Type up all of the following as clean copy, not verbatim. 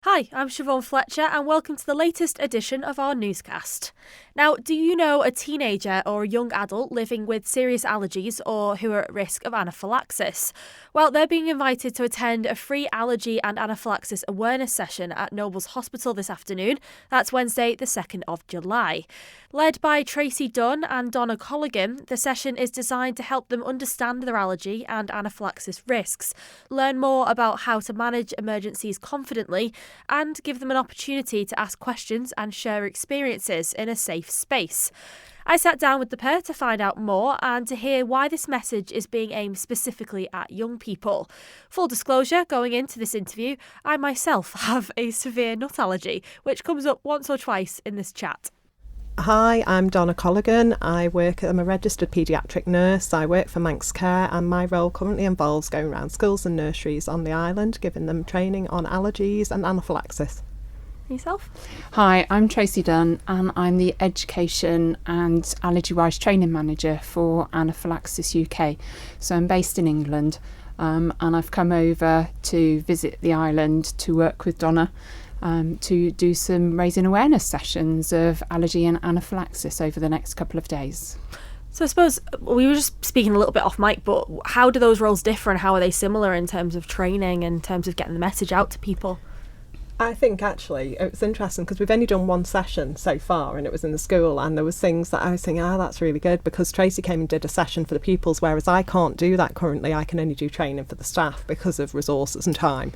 Hi, I'm Siobhán Fletcher and welcome to the latest edition of our newscast. Now, do you know a teenager or a young adult living with serious allergies or who are at risk of anaphylaxis? Well, they're being invited to attend a free allergy and anaphylaxis awareness session at Nobles Hospital this afternoon. That's Wednesday, the 2nd of July. Led by Tracey, Dunn and Donna Colligon, the session is designed to help them understand their allergy and anaphylaxis risks, learn more about how to manage emergencies confidently, and give them an opportunity to ask questions and share experiences in a safe space. I sat down with the pair to find out more and to hear why this message is being aimed specifically at young people. Full disclosure, going into this interview, I myself have a severe nut allergy, which comes up once or twice in this chat. Hi, I'm Donna Colligon. I'm a registered paediatric nurse. I work for Manx Care and my role currently involves going around schools and nurseries on the island, giving them training on allergies and anaphylaxis. Yourself? Hi, I'm Tracey Dunn and I'm the Education and AllergyWise Training Manager for Anaphylaxis UK. So I'm based in England and I've come over to visit the island to work with Donna to do some raising awareness sessions of allergy and anaphylaxis over the next couple of days. So I suppose we were just speaking a little bit off mic, but how do those roles differ and how are they similar in terms of training and in terms of getting the message out to people? I think actually it's interesting because we've only done one session so far and it was in the school, and there was things that I was thinking, that's really good, because Tracey came and did a session for the pupils, whereas I can't do that currently. I can only do training for the staff because of resources and time.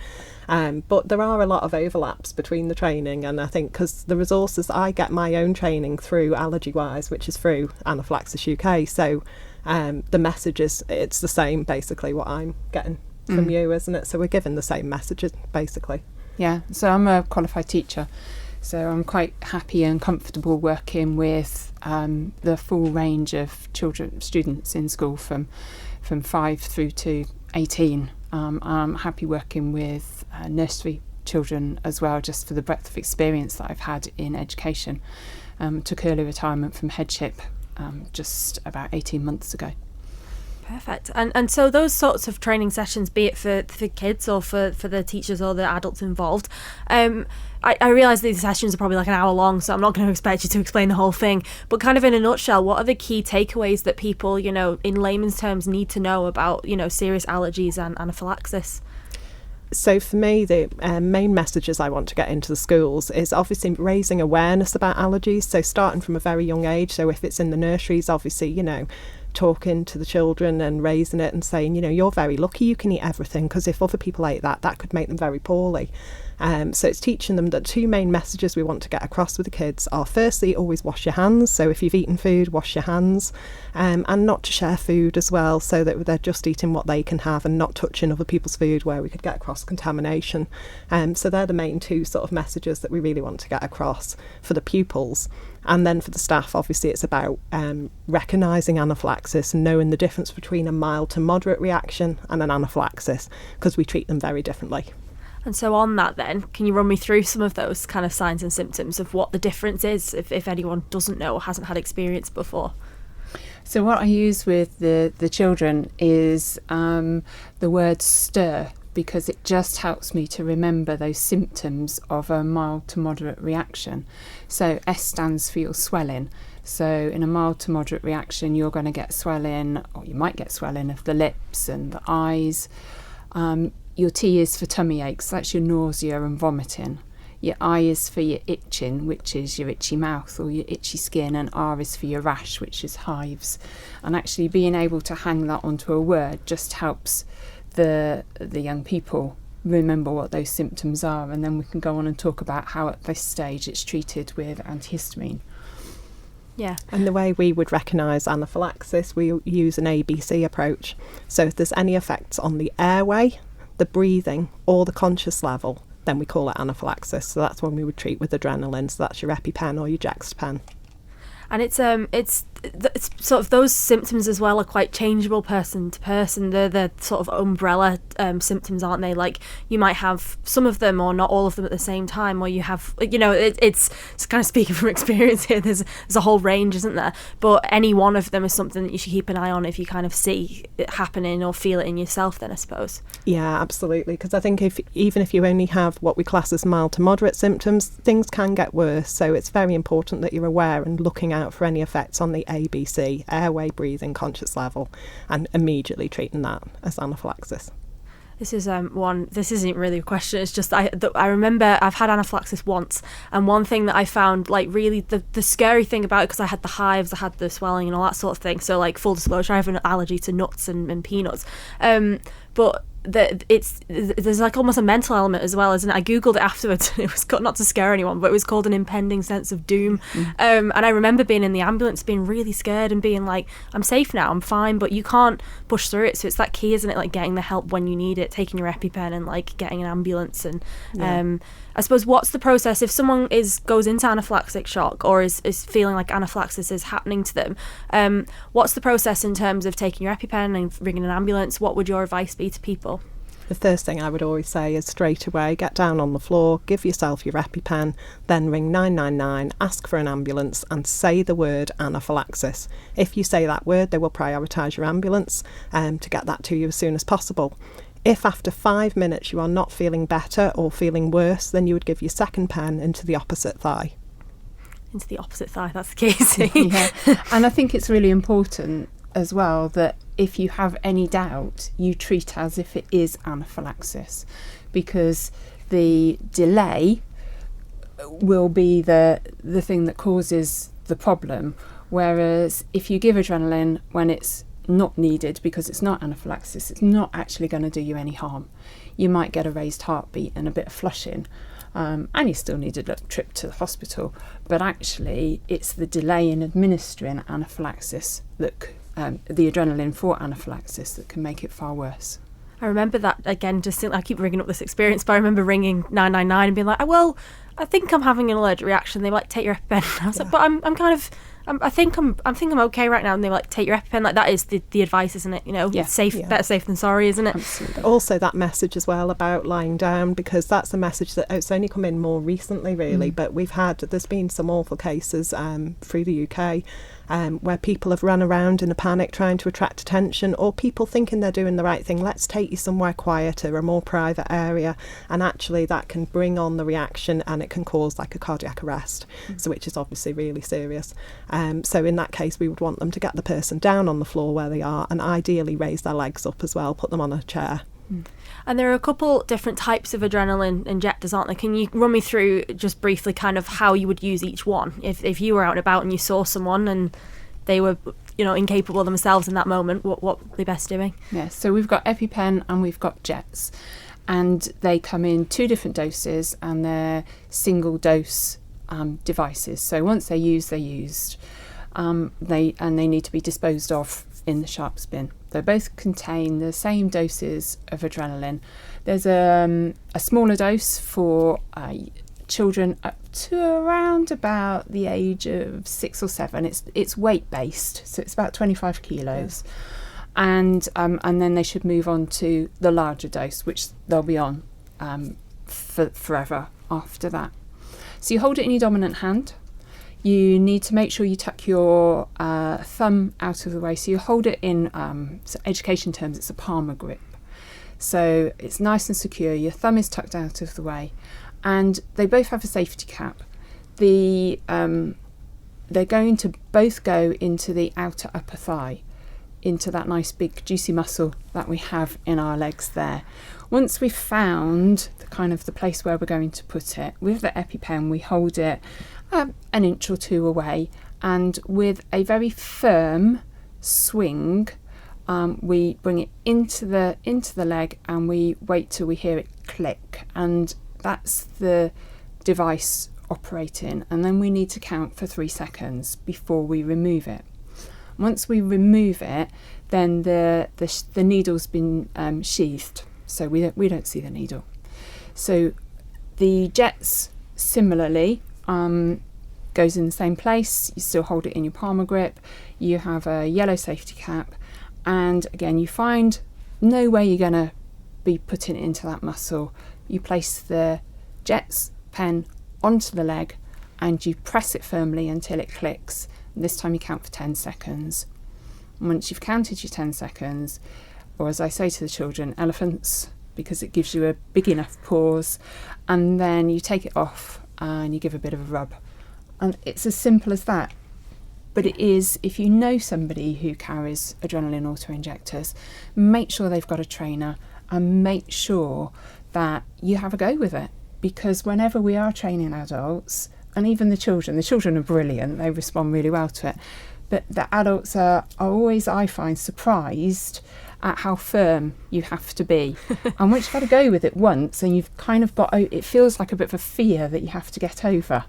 But there are a lot of overlaps between the training, and I think because the resources, I get my own training through AllergyWise, which is through Anaphylaxis UK, so the message is, it's the same basically what I'm getting from you, isn't it? So we're given the same messages basically. Yeah, so I'm a qualified teacher, so I'm quite happy and comfortable working with the full range of students in school from 5 through to 18. I'm happy working with nursery children as well, just for the breadth of experience that I've had in education. Took early retirement from headship just about 18 months ago. Perfect. And so those sorts of training sessions, be it for kids or for the teachers or the adults involved, I realise these sessions are probably like an hour long, so I'm not going to expect you to explain the whole thing. But kind of in a nutshell, what are the key takeaways that people, in layman's terms, need to know about, serious allergies and anaphylaxis? So for me, the main messages I want to get into the schools is obviously raising awareness about allergies. So starting from a very young age. So if it's in the nurseries, obviously, talking to the children and raising it and saying, you're very lucky you can eat everything, because if other people ate that could make them very poorly. So it's teaching them that two main messages we want to get across with the kids are, firstly, always wash your hands. So if you've eaten food, wash your hands, and not to share food as well, so that they're just eating what they can have and not touching other people's food where we could get cross contamination. So they're the main two sort of messages that we really want to get across for the pupils. And then for the staff, obviously, it's about recognising anaphylaxis and knowing the difference between a mild to moderate reaction and an anaphylaxis, because we treat them very differently. And so on that then, can you run me through some of those kind of signs and symptoms of what the difference is if anyone doesn't know or hasn't had experience before? So what I use with the children is the word stir, because it just helps me to remember those symptoms of a mild to moderate reaction. So S stands for your swelling. So in a mild to moderate reaction, you're going to get swelling, or you might get swelling of the lips and the eyes. Your T is for tummy aches, that's your nausea and vomiting. Your I is for your itching, which is your itchy mouth or your itchy skin, and R is for your rash, which is hives. And actually being able to hang that onto a word just helps the young people remember what those symptoms are, and then we can go on and talk about how at this stage it's treated with antihistamine. Yeah. And the way we would recognise anaphylaxis, we use an ABC approach. So if there's any effects on the airway, the breathing or the conscious level, then we call it anaphylaxis. So that's when we would treat with adrenaline. So that's your EpiPen or your Dexapen. And it's it's sort of those symptoms as well are quite changeable person to person. They're sort of umbrella symptoms, aren't they? Like you might have some of them or not all of them at the same time, or you have, it's kind of speaking from experience here. There's a whole range, isn't there? But any one of them is something that you should keep an eye on if you kind of see it happening or feel it in yourself, then I suppose. Yeah, absolutely. Because I think even if you only have what we class as mild to moderate symptoms, things can get worse. So it's very important that you're aware and looking out for any effects on the ABC, airway, breathing, conscious level, and immediately treating that as anaphylaxis. This is this isn't really a question, it's just I remember I've had anaphylaxis once, and one thing that I found like really the scary thing about it, because I had the hives, I had the swelling and all that sort of thing, so like full disclosure, I have an allergy to nuts and peanuts, but there's like almost a mental element as well, isn't it? I googled it afterwards and it was not to scare anyone, but it was called an impending sense of doom. And I remember being in the ambulance being really scared and being like, I'm safe now, I'm fine, but you can't push through it. So it's that key, isn't it, like getting the help when you need it, taking your EpiPen and like getting an ambulance. And I suppose, what's the process if someone goes into anaphylactic shock or is feeling like anaphylaxis is happening to them? What's the process in terms of taking your EpiPen and ringing an ambulance? What would your advice be to people? The first thing I would always say is straight away, get down on the floor, give yourself your EpiPen, then ring 999, ask for an ambulance and say the word anaphylaxis. If you say that word, they will prioritise your ambulance to get that to you as soon as possible. If after 5 minutes you are not feeling better or feeling worse, then you would give your second pen into the opposite thigh. Into the opposite thigh, that's the case. Yeah. And I think it's really important as well that if you have any doubt, you treat as if it is anaphylaxis, because the delay will be the thing that causes the problem. Whereas if you give adrenaline when it's not needed because it's not anaphylaxis, it's not actually going to do you any harm. You might get a raised heartbeat and a bit of flushing, and you still need a trip to the hospital, but actually it's the delay in administering anaphylaxis that the adrenaline for anaphylaxis that can make it far worse. I remember that, again, I keep bringing up this experience, but I remember ringing 999 and being like, well, I think I'm having an allergic reaction. They were like, take your EpiPen. I was like, but I think I'm okay right now. And they were like, take your EpiPen. Like, that is the advice, isn't it? It's safe, better safe than sorry, isn't it? Absolutely. Also that message as well about lying down, because that's a message that it's only come in more recently really, but there's been some awful cases through the UK where people have run around in a panic trying to attract attention, or people thinking they're doing the right thing. Let's take you somewhere quieter, a more private area, and actually that can bring on the reaction and it can cause like a cardiac arrest, so which is obviously really serious. So in that case we would want them to get the person down on the floor where they are and ideally raise their legs up as well, put them on a chair. And there are a couple different types of adrenaline injectors, aren't there? Can you run me through just briefly kind of how you would use each one if you were out and about and you saw someone and they were incapable themselves in that moment? What would be best doing? Yeah, so we've got EpiPen and we've got jets, and they come in 2 different doses and they're single dose devices. So once they're used, they're used. They need to be disposed of in the sharps bin. They both contain the same doses of adrenaline. There's a smaller dose for children up to around about the age of 6 or 7. It's weight based, so it's about 25 kilos. Yeah. And then they should move on to the larger dose, which they'll be on for forever after that. So you hold it in your dominant hand. You need to make sure you tuck your thumb out of the way. So you hold it in, so education terms, it's a palmar grip. So it's nice and secure. Your thumb is tucked out of the way. And they both have a safety cap. They're going to both go into the outer upper thigh, into that nice big juicy muscle that we have in our legs there. Once we've found the place where we're going to put it, with the EpiPen we hold it an inch or 2 away, and with a very firm swing we bring it into the leg and we wait till we hear it click, and that's the device operating, and then we need to count for 3 seconds before we remove it. Once we remove it, then the needle's been sheathed, so we don't see the needle. So the jets similarly, goes in the same place. You still hold it in your palm grip. You have a yellow safety cap. And again, you find no way you're going to be putting it into that muscle. You place the Jets pen onto the leg and you press it firmly until it clicks. And this time you count for 10 seconds. And once you've counted your 10 seconds, or as I say to the children, elephants, because it gives you a big enough pause, and then you take it off and you give a bit of a rub. And it's as simple as that. But it is, if you know somebody who carries adrenaline auto-injectors, make sure they've got a trainer and make sure that you have a go with it. Because whenever we are training adults, and even the children are brilliant, they respond really well to it. But the adults are always, I find, surprised at how firm you have to be. And once you've had to go with it once and you've kind of got, it feels like a bit of a fear that you have to get over,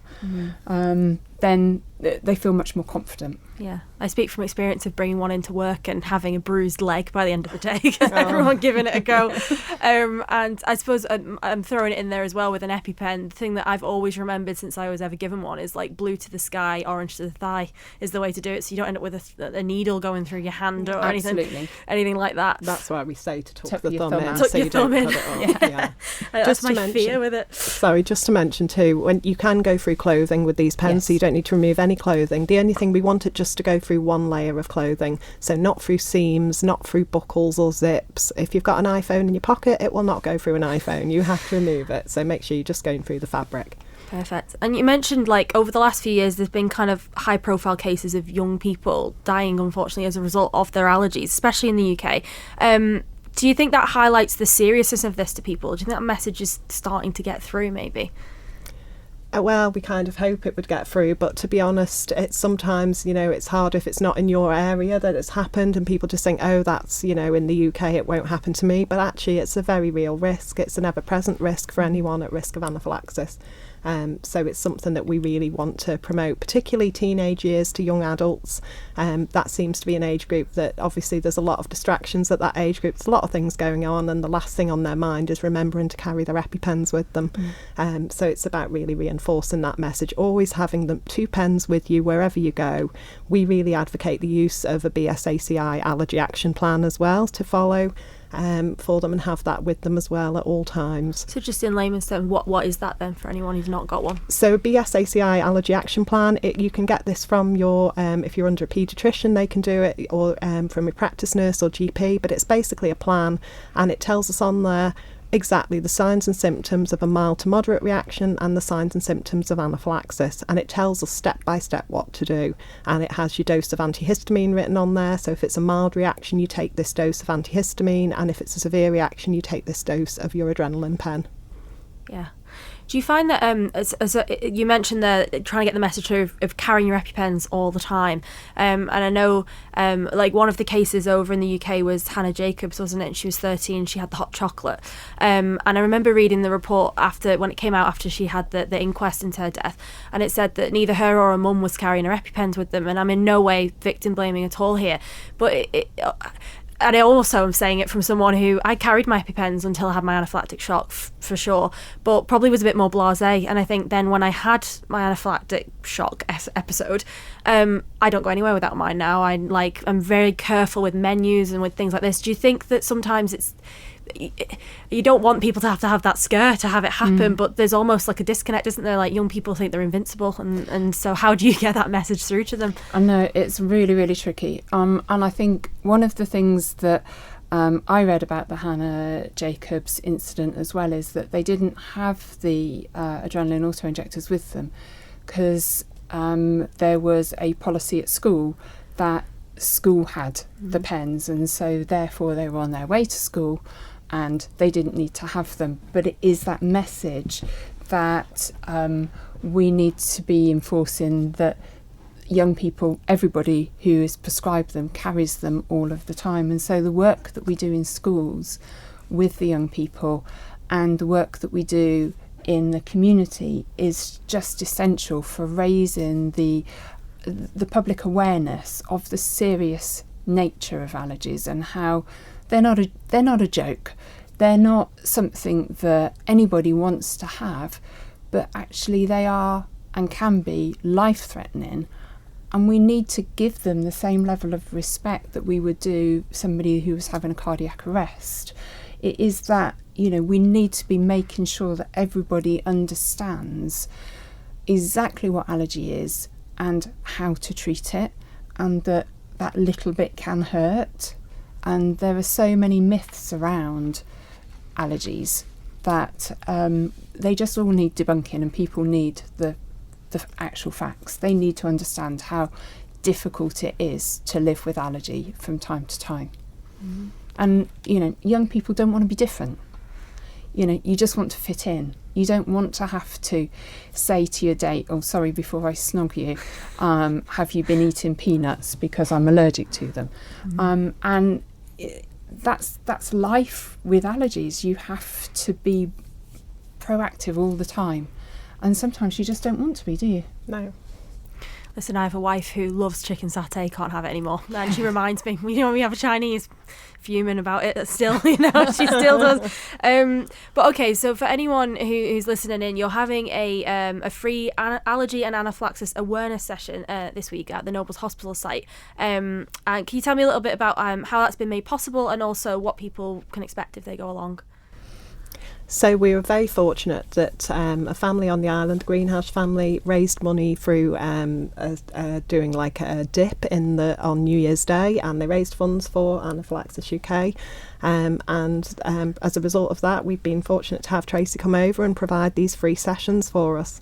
then they feel much more confident. Yeah, I speak from experience of bringing one into work and having a bruised leg by the end of the day because everyone giving it a go. And I suppose I'm throwing it in there as well with an EpiPen. The thing that I've always remembered since I was ever given one is like blue to the sky, orange to the thigh is the way to do it, so you don't end up with a needle going through your hand or anything like that. That's why we say to tuck the your thumb in, tuck so your you don't thumb in. cut it off. Yeah. That's my fear with it. Sorry, just to mention too, when you can go through clothing with these pens, so you don't need to remove any clothing. The only thing, we want it just to go through one layer of clothing, so not through seams, not through buckles or zips. If you've got an iPhone in your pocket, it will not go through an iPhone. You have to remove it, so make sure you're just going through the fabric. Perfect. And you mentioned, like, over the last few years there's been kind of high profile cases of young people dying, unfortunately, as a result of their allergies, especially in the UK. Do you think that highlights the seriousness of this to people? Do you think that message is starting to get through, maybe? Well, we kind of hope it would get through, but to be honest, it's sometimes, it's hard if it's not in your area that it's happened and people just think, oh, that's, in the UK, it won't happen to me. But actually, it's a very real risk. It's an ever-present risk for anyone at risk of anaphylaxis. So it's something that we really want to promote, particularly teenage years to young adults. That seems to be an age group that obviously there's a lot of distractions at that age group. There's a lot of things going on, and the last thing on their mind is remembering to carry their EpiPens with them. So it's about really reinforcing that message, always having them 2 pens with you wherever you go. We really advocate the use of a BSACI allergy action plan as well to follow for them and have that with them as well at all times. So just in layman's terms, what is that then for anyone who's not got one? So a BSACI allergy action plan, you can get this from your, if you're under a paediatrician, they can do it, or from a practice nurse or GP, but it's basically a plan, and it tells us on there exactly the signs and symptoms of a mild to moderate reaction and the signs and symptoms of anaphylaxis, and it tells us step by step what to do, and it has your dose of antihistamine written on there. So if it's a mild reaction, you take this dose of antihistamine, and if it's a severe reaction, you take this dose of your adrenaline pen. Yeah. Do you find that, as you mentioned there, trying to get the message through of carrying your EpiPens all the time, and I know, like, one of the cases over in the UK was Hannah Jacobs, wasn't it? She was 13, she had the hot chocolate, and I remember reading the report when it came out after she had the inquest into her death, and it said that neither her or her mum was carrying her EpiPens with them, and I'm in no way victim blaming at all here, but and I also am saying it from someone who, I carried my EpiPens until I had my anaphylactic shock, for sure, but probably was a bit more blasé. And I think then when I had my anaphylactic shock episode, I don't go anywhere without mine now. I'm very careful with menus and with things like this. Do you think that sometimes you don't want people to have that scare to have it happen, but there's almost like a disconnect, isn't there? Like, young people think they're invincible, and so how do you get that message through to them? I know, it's really, really tricky. And I think one of the things that I read about the Hannah Jacobs incident as well is that they didn't have the adrenaline auto-injectors with them because there was a policy at school that school had the pens, and so therefore they were on their way to school and they didn't need to have them. But it is that message that we need to be enforcing, that young people, everybody who is prescribed them, carries them all of the time. And so the work that we do in schools with the young people and the work that we do in the community is just essential for raising the public awareness of the serious nature of allergies and how they're not a joke. They're not something that anybody wants to have, but actually they are and can be life-threatening, and we need to give them the same level of respect that we would do somebody who was having a cardiac arrest. It is that, we need to be making sure that everybody understands exactly what allergy is and how to treat it, and that little bit can hurt. And there are so many myths around allergies that they just all need debunking, and people need the actual facts. They need to understand how difficult it is to live with allergy from time to time. Mm-hmm. And, young people don't want to be different. You just want to fit in. You don't want to have to say to your date, oh, sorry, before I snog you, have you been eating peanuts because I'm allergic to them? Mm-hmm. That's life with allergies. You have to be proactive all the time. And sometimes you just don't want to be, do you? No. Listen, I have a wife who loves chicken satay, can't have it anymore. And she reminds me, we have a Chinese, fuming about it still, she still does. But okay, so for anyone who's listening in, you're having a free allergy and anaphylaxis awareness session this week at the Nobles Hospital site. And can you tell me a little bit about how that's been made possible, and also what people can expect if they go along? So we were very fortunate that a family on the island, Greenhouse family, raised money through doing like a dip on New Year's Day, and they raised funds for Anaphylaxis UK. And as a result of that, we've been fortunate to have Tracey come over and provide these free sessions for us.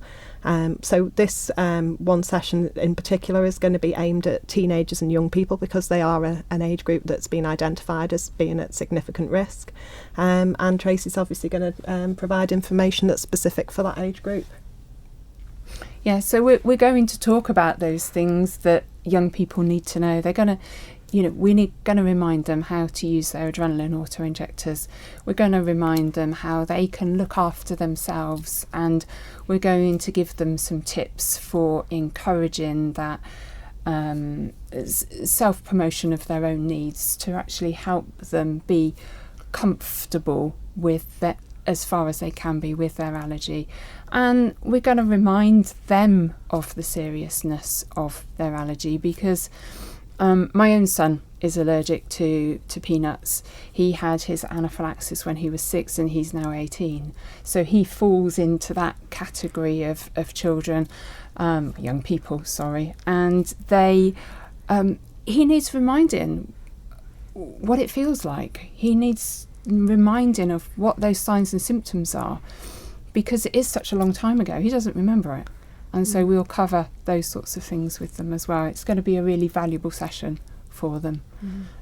So this one session in particular is going to be aimed at teenagers and young people, because they are an age group that's been identified as being at significant risk. And Tracey's obviously going to provide information that's specific for that age group. Yeah, so we're going to talk about those things that young people need to know. They're going to, we're going to remind them how to use their adrenaline auto-injectors. We're going to remind them how they can look after themselves, and we're going to give them some tips for encouraging that self-promotion of their own needs to actually help them be comfortable with that as far as they can be with their allergy. And we're going to remind them of the seriousness of their allergy, because my own son is allergic to peanuts. He had his anaphylaxis when he was 6, and he's now 18. So he falls into that category of children, young people, and he needs reminding what it feels like. He needs reminding of what those signs and symptoms are, because it is such a long time ago. He doesn't remember it. And so we'll cover those sorts of things with them as well. It's going to be a really valuable session for them,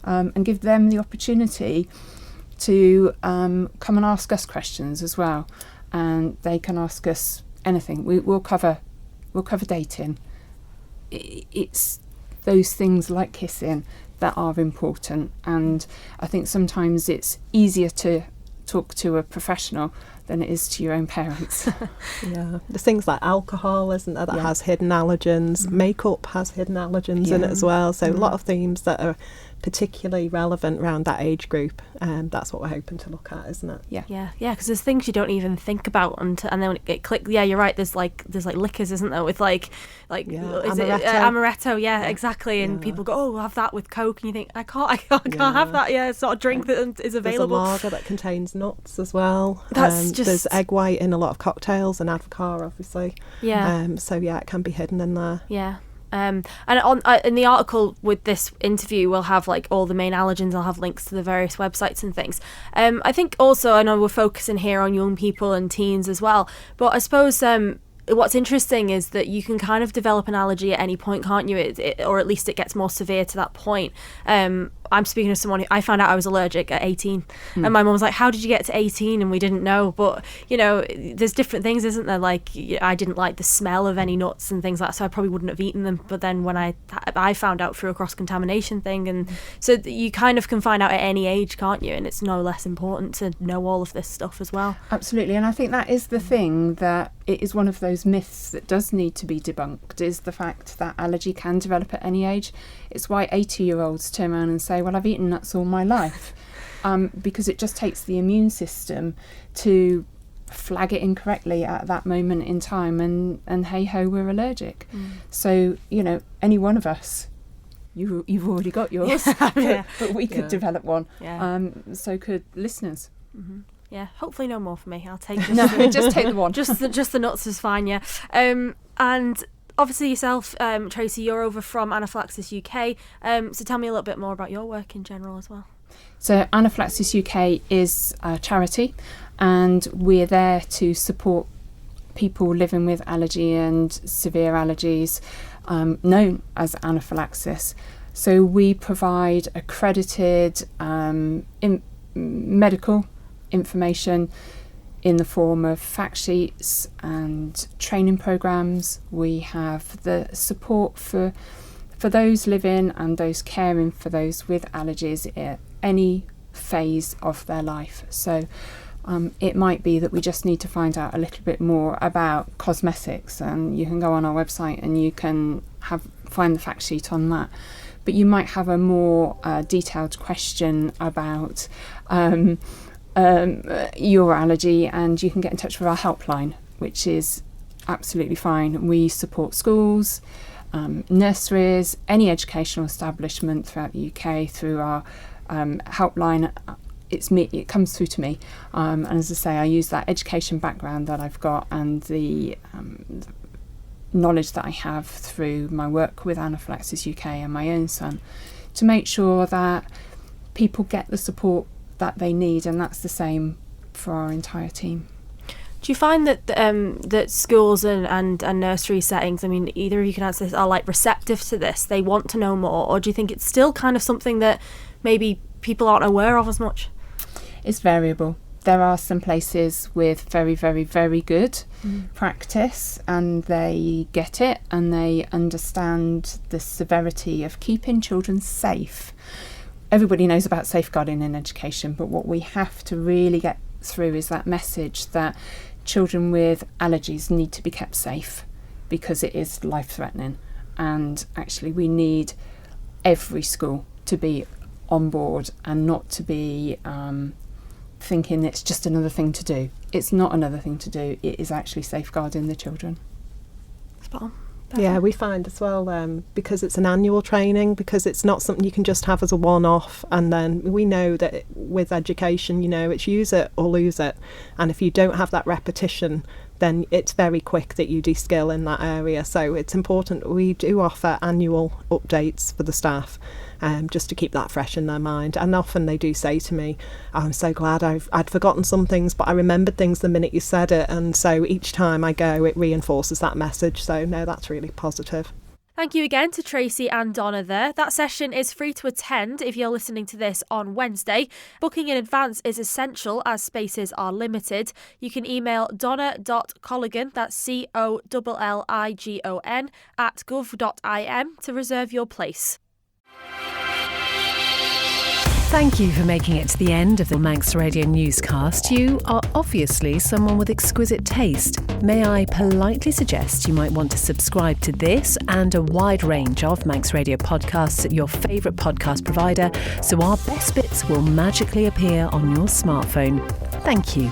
and give them the opportunity to come and ask us questions as well. And they can ask us anything. We'll cover dating. It's those things like kissing that are important. And I think sometimes it's easier to talk to a professional than it is to your own parents. Yeah, there's things like alcohol, isn't there, that has hidden allergens. Makeup has hidden allergens in it as well. So a lot of themes that are particularly relevant around that age group. That's what we're hoping to look at, isn't it? Yeah, because there's things you don't even think about, and then when it clicks. Yeah, you're right. There's like liquors, isn't there? With like is amaretto. It amaretto? Yeah, exactly. And people go, "Oh, we'll have that with Coke," and you think, "I can't have that." Yeah, it's not a drink that is available. There's a lager that contains nuts as well. There's egg white in a lot of cocktails, and Advocaat, obviously. Yeah. So yeah, it can be hidden in there. Yeah. And in the article with this interview, we'll have like all the main allergens. I'll have links to the various websites and things. I think also, I know we're focusing here on young people and teens as well, but I suppose what's interesting is that you can kind of develop an allergy at any point, can't you? Or at least it gets more severe to that point. I'm speaking to someone who I found out I was allergic at 18, and my mum was like, "How did you get to 18?" And we didn't know. But there's different things, isn't there? Like, I didn't like the smell of any nuts and things like that, so I probably wouldn't have eaten them. But then when I found out through a cross-contamination thing, and so you kind of can find out at any age, can't you? And it's no less important to know all of this stuff as well. Absolutely, and I think that is the thing, that it is one of those myths that does need to be debunked, is the fact that allergy can develop at any age. It's why 80-year-olds turn around and say, "Well, I've eaten nuts all my life," because it just takes the immune system to flag it incorrectly at that moment in time, and hey ho, we're allergic. So, you know, any one of us, you've already got yours, but we could develop one. So could listeners. Yeah, hopefully no more for me. I'll take just take the one. Just the nuts is fine. Yeah. And obviously yourself, Tracey, you're over from Anaphylaxis UK. So tell me a little bit more about your work in general as well. So Anaphylaxis UK is a charity, and we're there to support people living with allergy and severe allergies, known as anaphylaxis. So we provide accredited medical information in the form of fact sheets and training programs. We have the support for those living and those caring for those with allergies at any phase of their life. So it might be that we just need to find out a little bit more about cosmetics, and you can go on our website and you can find the fact sheet on that. But you might have a more detailed question about your allergy, and you can get in touch with our helpline, which is absolutely fine. We support schools, nurseries, any educational establishment throughout the UK through our helpline. It comes through to me, and as I say, I use that education background that I've got and the knowledge that I have through my work with Anaphylaxis UK and my own son to make sure that people get the support that they need, and that's the same for our entire team. Do you find that that schools and nursery settings, I mean, either of you can answer this, are like receptive to this? They want to know more, or do you think it's still kind of something that maybe people aren't aware of as much? It's variable. There are some places with very, very, very good practice, and they get it and they understand the severity of keeping children safe. Everybody knows about safeguarding in education, but what we have to really get through is that message that children with allergies need to be kept safe because it is life-threatening, and actually we need every school to be on board and not to be thinking it's just another thing to do. It's not another thing to do, it is actually safeguarding the children. Spot on. Yeah, we find as well, because it's an annual training, because it's not something you can just have as a one-off, and then we know that with education, you know, it's use it or lose it, and if you don't have that repetition, then it's very quick that you de-skill in that area. So it's important. We do offer annual updates for the staff, just to keep that fresh in their mind. And often they do say to me, I'm so glad I'd forgotten some things, but I remembered things the minute you said it. And so each time I go, it reinforces that message. So no, that's really positive. Thank you again to Tracey and Donna there. That session is free to attend if you're listening to this on Wednesday. Booking in advance is essential as spaces are limited. You can email donna.colligon, that's COLLIGON, @gov.im to reserve your place. Thank you for making it to the end of the Manx Radio newscast. You are obviously someone with exquisite taste. May I politely suggest you might want to subscribe to this and a wide range of Manx Radio podcasts at your favourite podcast provider, so our best bits will magically appear on your smartphone. Thank you.